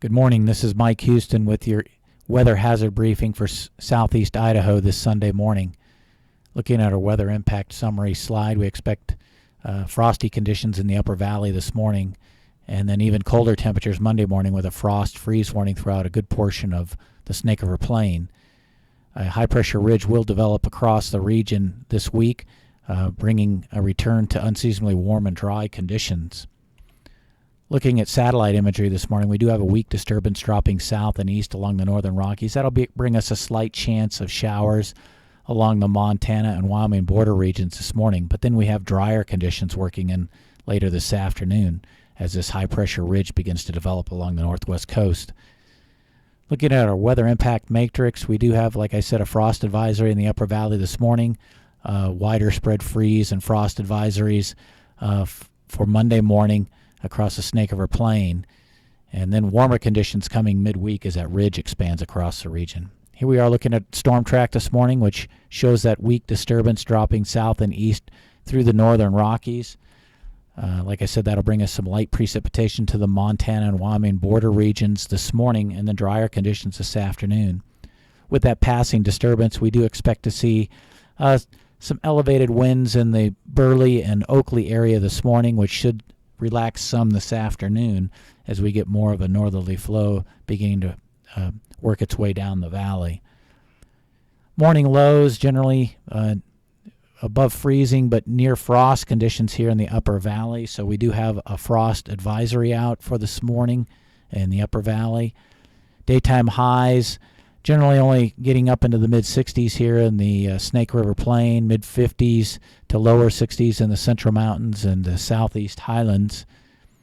Good morning. This is Mike Houston with your weather hazard briefing for southeast Idaho this Sunday morning. Looking at our weather impact summary slide, we expect frosty conditions in the upper valley this morning, and then even colder temperatures Monday morning with a frost freeze warning throughout a good portion of the Snake River Plain. A high-pressure ridge will develop across the region this week, bringing a return to unseasonably warm and dry conditions. Looking at satellite imagery this morning, we do have a weak disturbance dropping south and east along the northern Rockies. That'll bring us a slight chance of showers along the Montana and Wyoming border regions this morning. But then we have drier conditions working in later this afternoon as this high-pressure ridge begins to develop along the northwest coast. Looking at our weather impact matrix, we do have, like I said, a frost advisory in the upper valley this morning, wider spread freeze and frost advisories for Monday morning across the Snake River Plain, and then warmer conditions coming midweek as that ridge expands across the region. Here we are looking at storm track this morning, which shows that weak disturbance dropping south and east through the northern Rockies. Like I said, that'll bring us some light precipitation to the Montana and Wyoming border regions this morning and then drier conditions this afternoon. With that passing disturbance, we do expect to see some elevated winds in the Burley and Oakley area this morning, which should relax some this afternoon as we get more of a northerly flow beginning to work its way down the valley. Morning lows generally above freezing but near frost conditions here in the upper valley, so we do have a frost advisory out for this morning in the upper valley. Daytime highs generally only getting up into the mid-60s here in the Snake River Plain, mid-50s to lower 60s in the Central Mountains and the Southeast Highlands,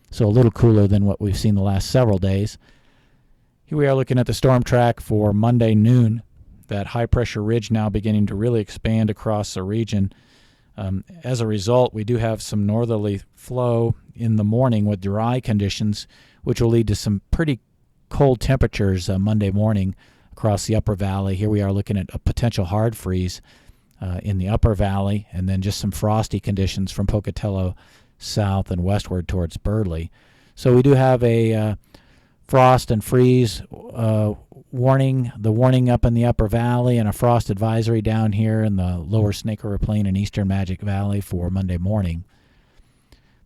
so a little cooler than what we've seen the last several days. Here we are looking at the storm track for Monday noon. That high-pressure ridge now beginning to really expand across the region. As a result, we do have some northerly flow in the morning with dry conditions, which will lead to some pretty cold temperatures Monday morning across the upper valley. Here we are looking at a potential hard freeze in the upper valley, and then just some frosty conditions from Pocatello south and westward towards Burley. So we do have a frost and freeze warning, the warning up in the upper valley, and a frost advisory down here in the lower Snake River Plain and eastern Magic Valley for Monday morning.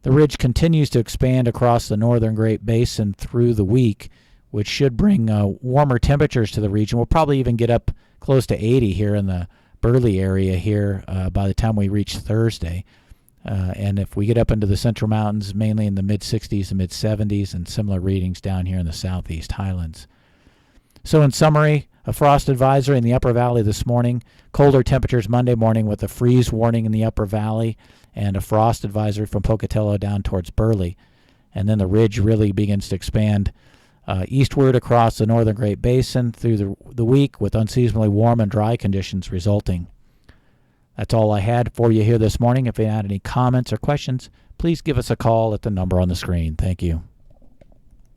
The ridge continues to expand across the northern Great Basin through the week, which should bring warmer temperatures to the region. We'll probably even get up close to 80 here in the Burley area here by the time we reach Thursday. And if we get up into the Central Mountains, mainly in the mid-60s and mid-70s, and similar readings down here in the Southeast Highlands. So in summary, a frost advisory in the upper valley this morning, colder temperatures Monday morning with a freeze warning in the upper valley, and a frost advisory from Pocatello down towards Burley. And then the ridge really begins to expand eastward across the northern Great Basin through the week with unseasonably warm and dry conditions resulting. That's all I had for you here this morning. If you had any comments or questions, please give us a call at the number on the screen. Thank you.